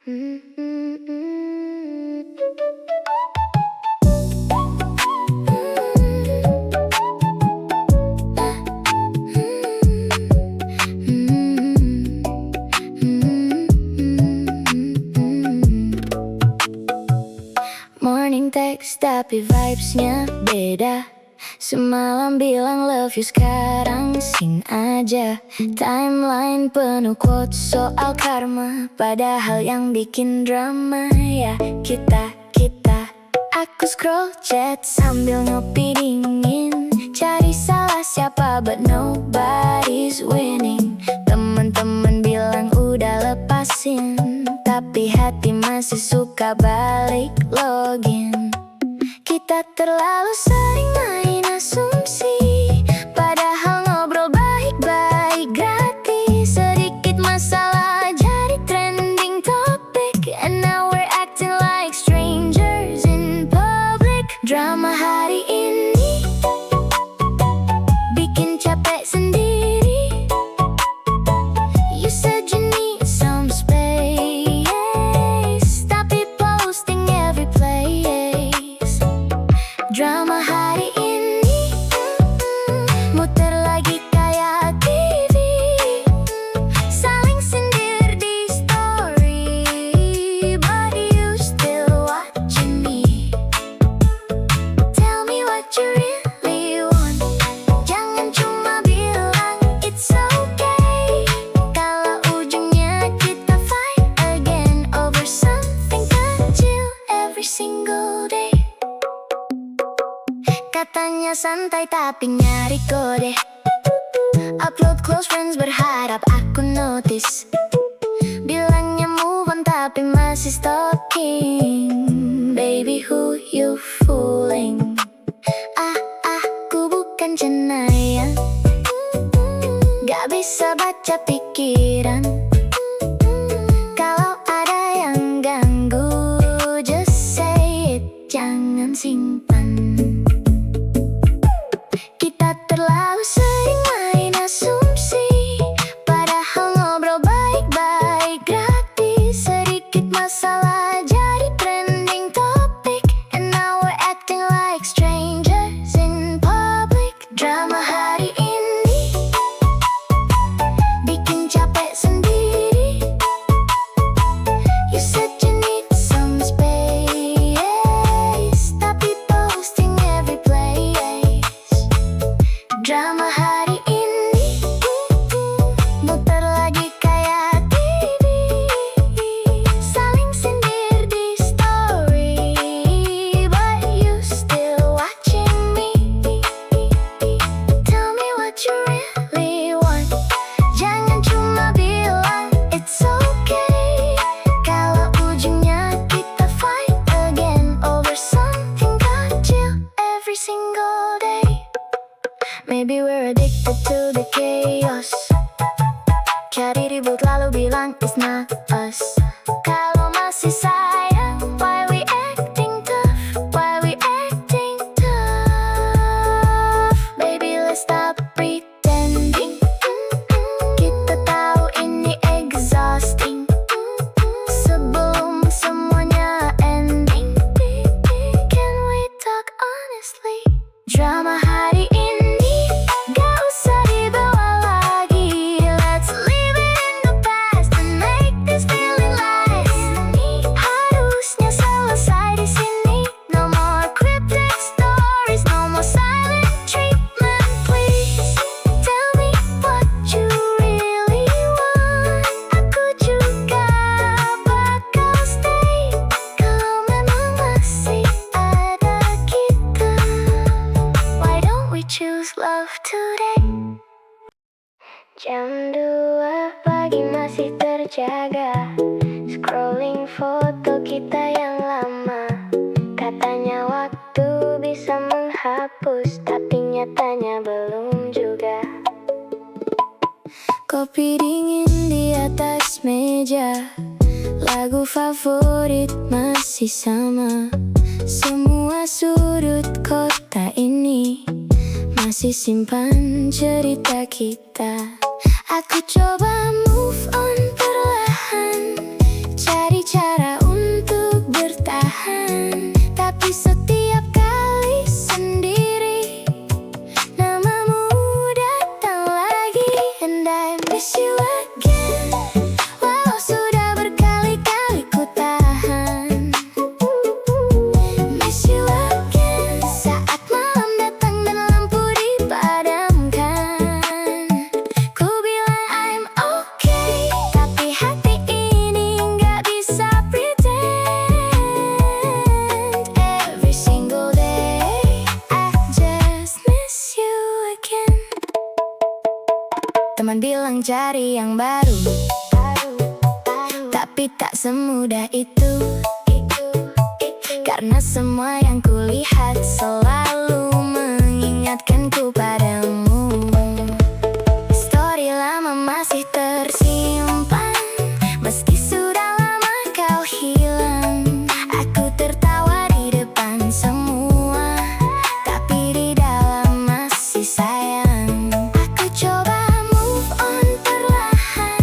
Morning text tapi vibes-nya beda. Semalam bilang love you, sekarang sing aja. Timeline penuh quotes soal karma, padahal yang bikin drama ya kita. Aku scroll chat sambil ngopi dingin, cari salah siapa but nobody's winning. Temen-temen bilang udah lepasin, tapi hati masih suka balik login. Kita terlalu sering main asumsi, padahal ngobrol baik-baik gratis. Sedikit masalah jadi trending topic, and now we're acting like strangers in public. Drama hari ini bikin capek sendiri. You said you need some space, tapi posting every place. Drama hari ini muter lagi kayak TV, saling sindir di story, but you still watching me. Tell me what you really want, jangan cuma bilang it's okay. Kalau ujungnya kita fight again over something kecil every single day. Katanya santai tapi nyari kode, upload close friends berharap aku notice. Bilangnya move on tapi masih stalking. Baby, who you fooling? Aku bukan cenayang, gak bisa baca pikiran. Kalau ada yang ganggu, just say it, jangan simpan. Kita terlalu sering main asumsi, padahal ngobrol baik-baik gratis. Sedikit masalah jadi trending topic, and now we're acting like strangers in public. Drama hari ini bikin capek sendiri. You said you need some space, tapi posting every place. Drama hari ini muter lagi kayak TV, saling sindir di story, but you still watching me. Tell me what you really want, jangan cuma bilang it's okay. Kalau ujungnya kita fight again over something kecil every single day. Maybe we're addicted to the chaos, cari ribut lalu bilang it's not us. Kalau masih sayang, why we acting tough? Why we acting tough? Baby, let's stop pretending. Kita tahu ini exhausting. Sebelum semuanya ending, can we talk honestly? Drama hari ini gak usah dibawa lagi. Let's leave it in the past and make this feeling last. Harusnya selesai di sini. No more cryptic stories, no more silent treatment, please. Tell me what you really want. Aku juga bakal stay kalau memang masih ada kita. Why don't we choose love today? Jam 2 pagi masih terjaga, scrolling foto kita yang lama. Katanya waktu bisa menghapus, tapi nyatanya belum juga. Kopi dingin di atas meja, lagu favorit masih sama. Semua sudut kota ini masih simpan cerita kita. Aku coba move on perlahan, cari cari yang baru. Tapi tak semudah itu, karena semua yang kulihat selalu mengingatkanku padamu. Story lama masih tersimpan, meski sudah lama kau hilang. Aku tertawa di depan semua, tapi di dalam masih sayang. Aku coba move on perlahan,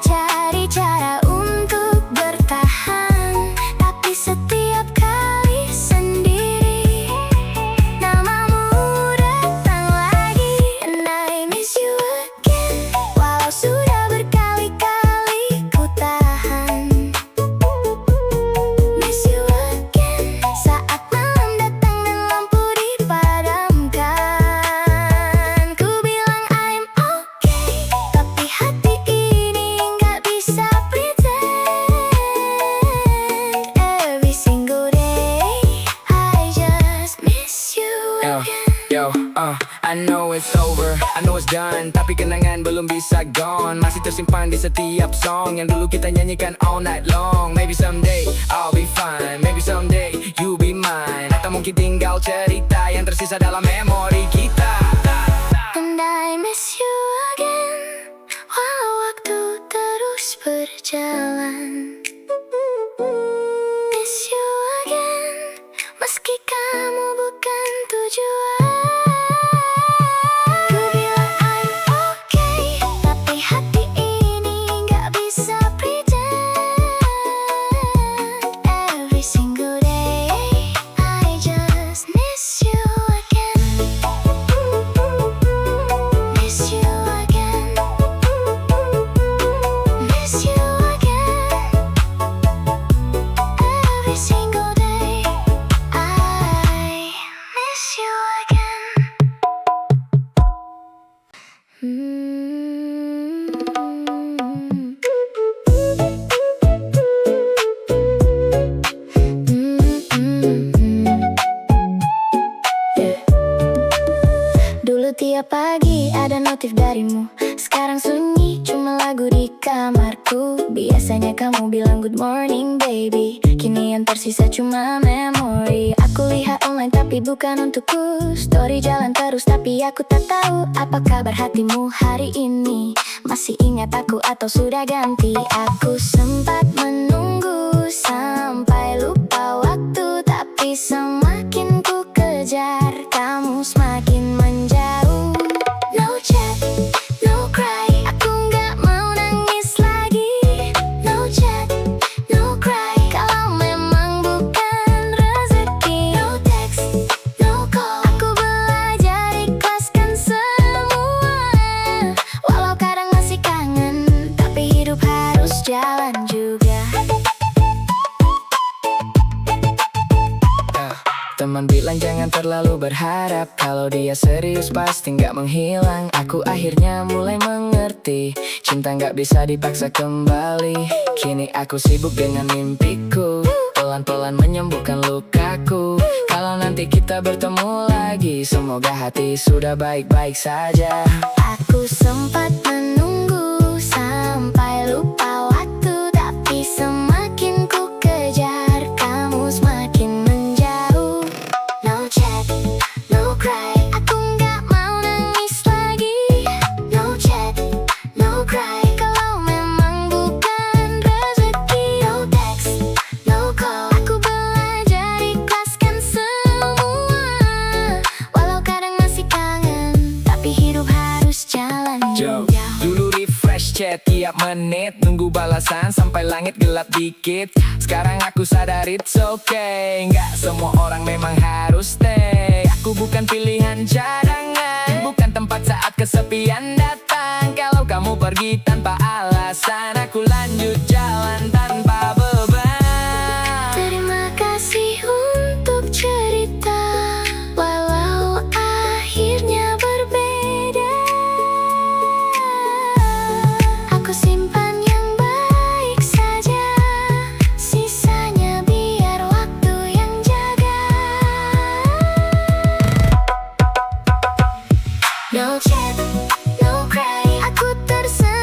cari cara untuk bertahan, tapi setiap kali sendiri namamu datang lagi. And I miss you again, walau sudah berkali-kali ku tahan. Miss you again, saat malam datang dan lampu dipadamkan. Ku bilang I'm okay, tapi hati ini nggak bisa pretend. Every single day I just miss you Yo, again. I know it's over, I know it's done, tapi kenangan belum bisa gone. Masih tersimpan di setiap song yang dulu kita nyanyikan all night long. Maybe someday I'll be fine, maybe someday you be mine. Atau mungkin tinggal cerita yang tersisa dalam memori kita. And I miss you again, walau waktu terus berjalan. Miss you again, meski kamu bukan tujuan. Ku bilang I'm okay, tapi hati ini nggak bisa pretend. Every single day I just miss you again. Miss you again. Miss you again. Every single day I miss you again. Dulu tiap pagi ada notif darimu, sekarang sunyi cuma lagu di kamarku. Biasanya kamu bilang good morning baby, kini yang tersisa cuma memori. Aku lihat online tapi bukan untukku, story jalan terus tapi aku tak tahu apa kabar hatimu hari ini. Masih ingat aku atau sudah ganti? Aku sempat menunggu sampai lupa waktu, tapi semakin ku kejar kamu semakin menjauh. No chat, no cry, aku nggak mau nangis lagi. No chat, no cry, kalau memang bukan rezeki. No text, no call, aku belajar ikhlaskan semua. Walau kadang masih kangen, tapi hidup harus jalan juga. Teman bilang jangan terlalu berharap, kalau dia serius pasti nggak menghilang. Aku akhirnya mulai mengerti, cinta nggak bisa dipaksa kembali. Kini aku sibuk dengan mimpiku, pelan-pelan menyembuhkan lukaku. Kalau nanti kita bertemu lagi, semoga hati sudah baik-baik saja. Aku sempat menunggu sampai lupa waktu, tapi semakin ku kejar kamu semakin menjauh. No chat, no cry, aku nggak mau nangis lagi. No chat, no cry, kalau memang bukan rezeki. No text, no call, aku belajar ikhlaskan semua. Walau kadang masih kangen, tapi hidup harus jalan Yo, juga. dulu refresh chat tiap menit, nunggu balasan sampai langit gelap dikit. Sekarang aku sadar it's okay, nggak semua orang memang harus stay. Aku bukan pilihan cadangan, bukan tempat saat kesepian datang. Kalau kamu pergi tanpa alasan, aku lanjut jalan tanpa beban. Terima kasih untuk cerita, walau akhirnya berbeda. Aku simpan yang baik saja, sisanya biar waktu yang jaga. No chat, no cry, aku tersenyum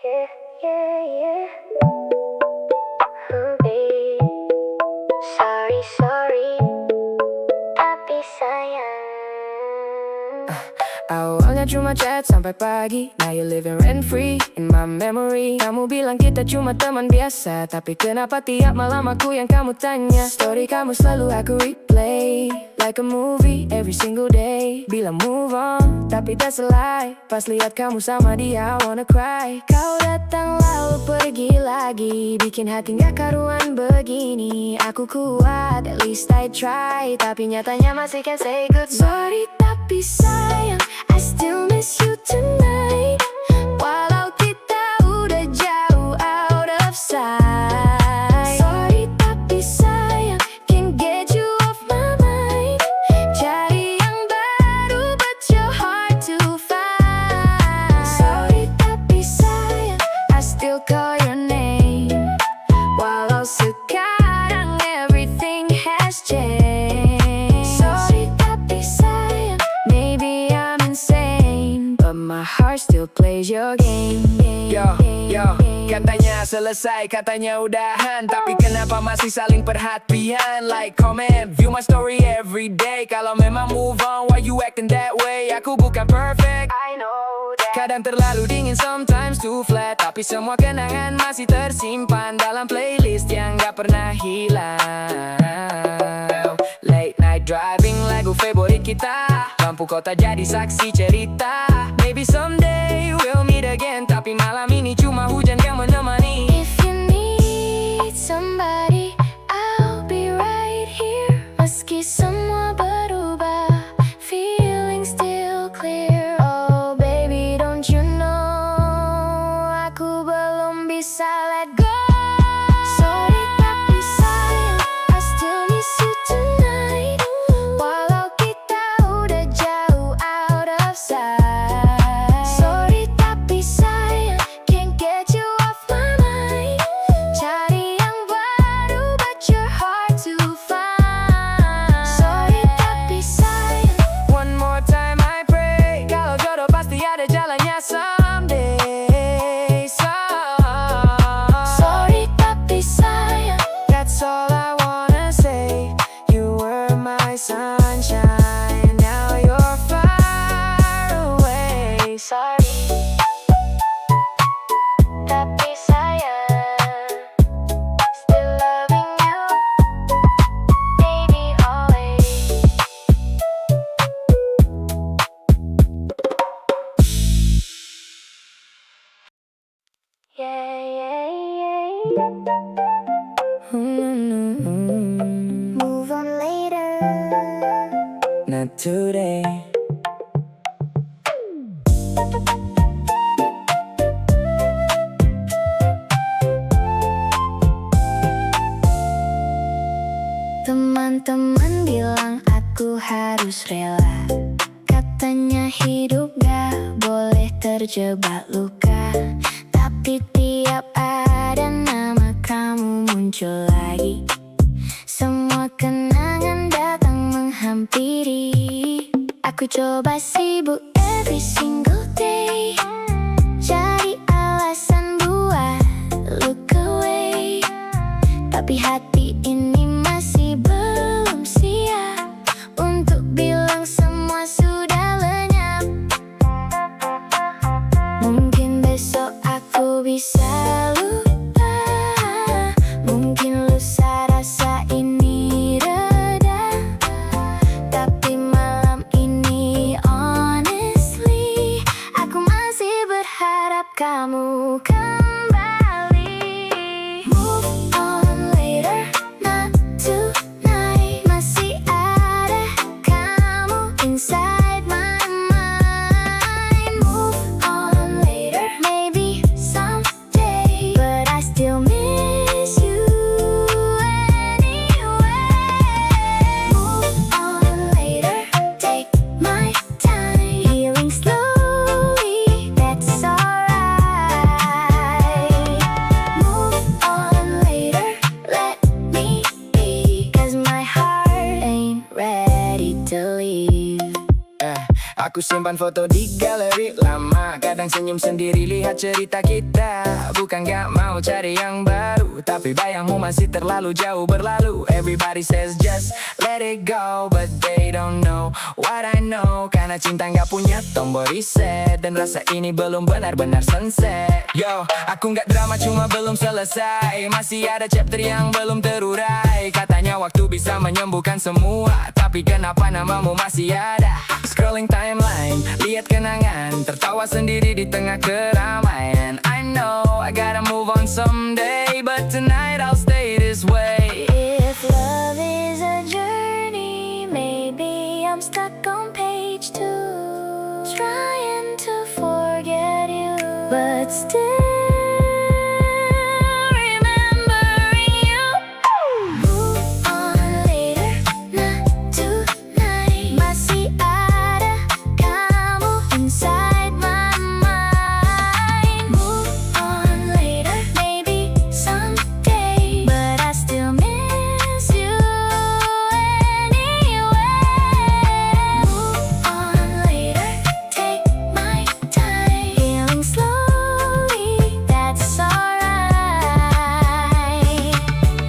Yeah, yeah, yeah. Babe, sorry, sorry, tapi sayang. Awalnya cuma chat sampai pagi, now you living rent free in my memory. Kamu bilang kita cuma teman biasa, tapi kenapa tiap malam aku yang kamu tanya? Story kamu selalu aku replay, like a movie every single day. Bilang move on, tapi tak selai. Pas lihat kamu sama dia, I wanna cry. Kau datang lalu pergi lagi, bikin hati gak karuan begini. Aku kuat, at least I try, tapi nyatanya masih can say goodbye. Sorry tapi sayang, I still miss you tonight. Walau kita udah jauh out of sight. Sorry tapi sayang, can't get you off my mind. Cari yang baru but you're hard to find. Sorry tapi sayang, I still call your name. Walau sekarang everything has changed. Sorry tapi sayang, maybe I'm insane, but my heart still plays your game. Yo, katanya selesai, katanya udahan, tapi kenapa masih saling perhatian? Like, comment, view my story every day. Kalau memang move on, why you acting that way? Aku bukan perfect, I know that. kadang terlalu dingin, sometimes too flat, tapi semua kenangan masih tersimpan dalam playlist yang gak pernah hilang. Late night driving, lagu favorit kita, lampu kota jadi saksi cerita. Maybe someday we'll meet again, tapi malam ini cuma hujan yang menemani. If you need somebody, I'll be right here. Meski semua berubah, feeling still clear. Oh baby, don't you know, aku belum bisa let go. Sorry tapi sayang, I still miss you tonight. Walau kita udah jauh out of sight. Sorry tapi sayang, can't get you off my mind. Cari yang baru but you're hard to find. Sorry tapi sayang, One more time I pray, kalau jodoh pasti ada jalannya someday. sorry tapi sayang. That's all I wanna say. You were my sunshine, now you're far away. Sorry tapi sayang, still loving you, baby, always. Yeah, yeah, yeah. Move on later. Not today. Teman-teman bilang aku harus rela. Katanya hidup gak boleh terjebak luka. Tapi tiap ada nama kamu muncul lagi, semua kenangan datang menghampiri. Aku coba sibuk every single day, cari alasan buat look away. Tapi hati ini masih belum siap untuk bilang semua sudah lenyap. Mungkin besok aku bisa lupa, mungkin lusa rasa ini reda. Tapi malam ini honestly, aku masih berharap kamu kembali. Move on later, not tonight. Masih ada kamu inside my mind. Move on later, maybe someday. Aku simpan foto di galeri lama, kadang senyum sendiri lihat cerita kita. Bukan gak mau cari yang baru, tapi bayangmu masih terlalu jauh berlalu. Everybody says just let it go, but they don't know what I know. Karena cinta gak punya tombol reset, dan rasa ini belum benar-benar sunset. Yo, aku gak drama cuma belum selesai, masih ada chapter yang belum terurai. Katanya waktu bisa menyembuhkan semua, tapi kenapa namamu masih ada? Scrolling timeline, lihat kenangan, tertawa sendiri di tengah keramaian. I know I gotta move on someday, but tonight I'll stay this way. If love is a journey, maybe I'm stuck on page 2, trying to forget you, but still remembering you. Move on later, not tonight. Masih ada kamu inside my mind. Move on later, maybe someday, but I still miss you anyway. Move on later, take my time, healing slowly, that's alright.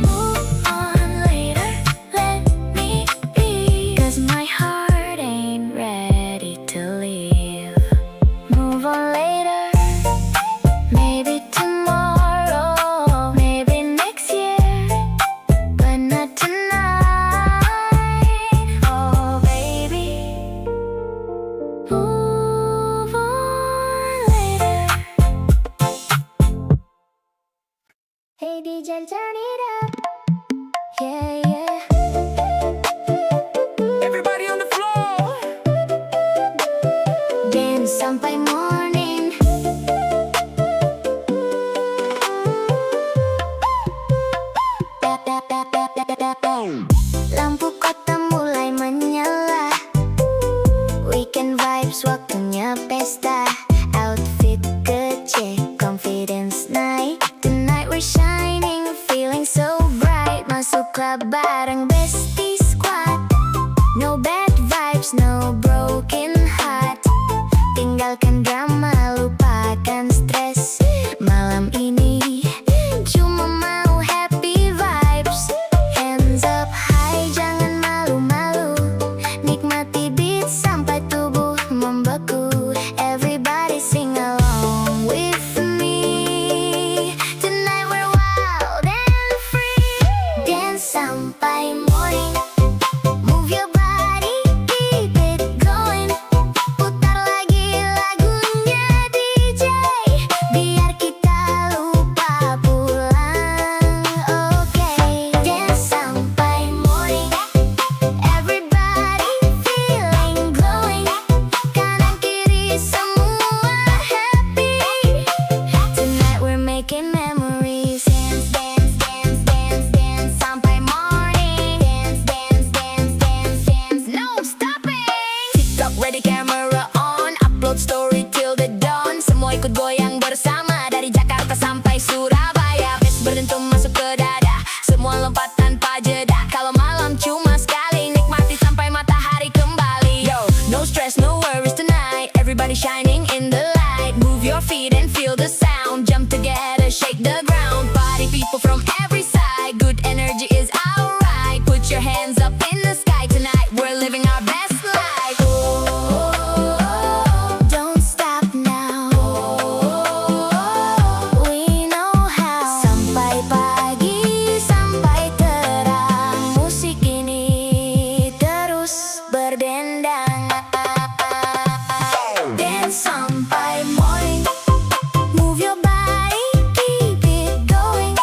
Move on later, let me be, 'cause my heart ain't ready to leave. Move on later, maybe tomorrow, maybe next year, but not tonight. Oh baby, move on later. Hey DJ, turn it up. Yeah, yeah. Everybody on the floor. Dance sampai morning. Lampu kota mulai menyala, weekend vibes waktunya pesta. Outfit kecil, confidence naik. Tonight we're shining, feeling so bright. Masuk club bareng bestie squad. No bad vibes, no broken heart. Tinggalkan drama, lupakan stres. Malam ini cuma mau happy vibes. Hands up high, jangan malu-malu. Nikmati beat sampai tubuh membeku. Everybody sing along with me. Tonight we're wild and free. Dance sampai morning. Move your body, keep it going. Putar lagi lagunya DJ, biar kita lupa pulang. Okay, dance sampai morning. Everybody feeling glowing. Kanan kiri semua happy. Tonight we're making memories. Dance, dance, dance, dance, dance sampai morning. Dance, dance, dance, dance, dance, no stopping. TikTok ready, camera on, upload story till the dawn. Semua ikut goyang bersama, dari Jakarta sampai Surabaya. Bass berdentum masuk ke dada, semua lompat tanpa jeda. Kalau malam cuma sekali, nikmati sampai matahari kembali. Yo, no stress, no worries tonight. Everybody shining in the light. Move your feet and feel the sound. Jump together, shake the ground. Party people from every side. Good energy is alright. Put your hands up in the sky tonight. We're living our best life. Don't stop now. We know how. Sampai pagi, sampai terang. Musik ini terus berdendang. Dance sampai morning. Move your body, keep it going.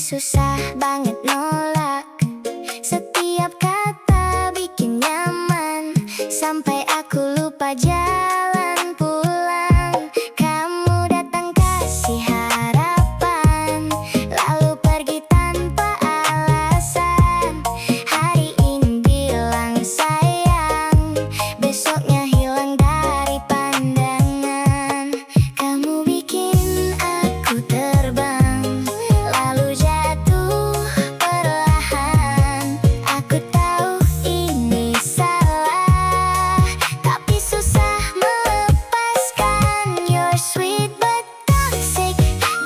susah banget nolak. Setiap kata bikin nyaman, sampai aku lupa jalan pulang. Kamu datang kasih harapan, lalu pergi tanpa alasan. Hari ini bilang sayang, besoknya hilang dari pandangan. Kamu bikin aku terbang, lalu jatuh perlahan. Aku tahu ini salah, tapi susah melepaskan. You're sweet but toxic,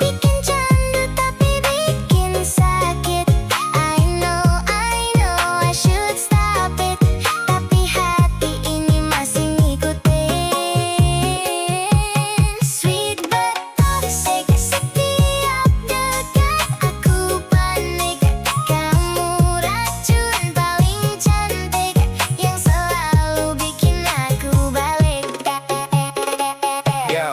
bikin candu tapi bikin sakit. I know I should stop it, tapi hati ini masih ngikutin. Sweet but toxic, setiap dekat aku panik. Kamu racun paling cantik, yang selalu bikin aku balik. Yo,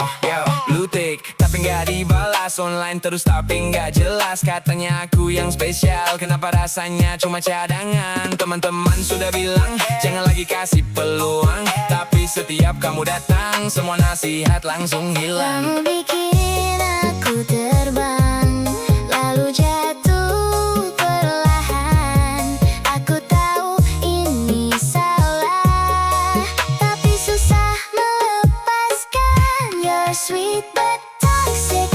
lutik, tapi nggak dibalas. Online terus tapi nggak jelas. Katanya aku yang spesial, kenapa rasanya cuma cadangan. Teman-teman sudah bilang, jangan lagi kasih peluang. Tapi setiap kamu datang, semua nasihat langsung hilang. Kamu bikin aku terbang, lalu jatuh perlahan. Aku tahu ini salah, tapi susah melepaskan. You're sweet but toxic,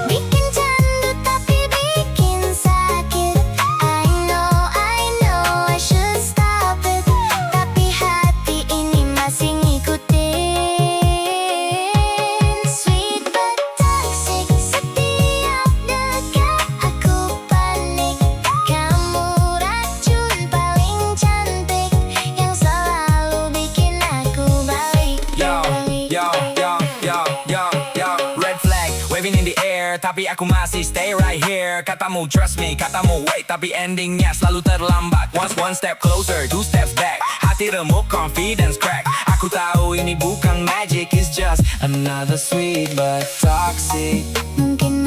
bikin candu tapi bikin sakit. I know I should stop it, tapi hati ini masih ngikutin. Sweet but toxic, setiap dekat aku panik. Kamu racun paling cantik, yang selalu bikin aku balik. Yo, red flag, waving in the air, tapi aku masih stay right here. Katamu trust me, katamu wait, tapi endingnya selalu terlambat. One step closer, two steps back, hati remuk, confidence crack. Aku tahu ini bukan magic, it's just another sweet but toxic. Mungkin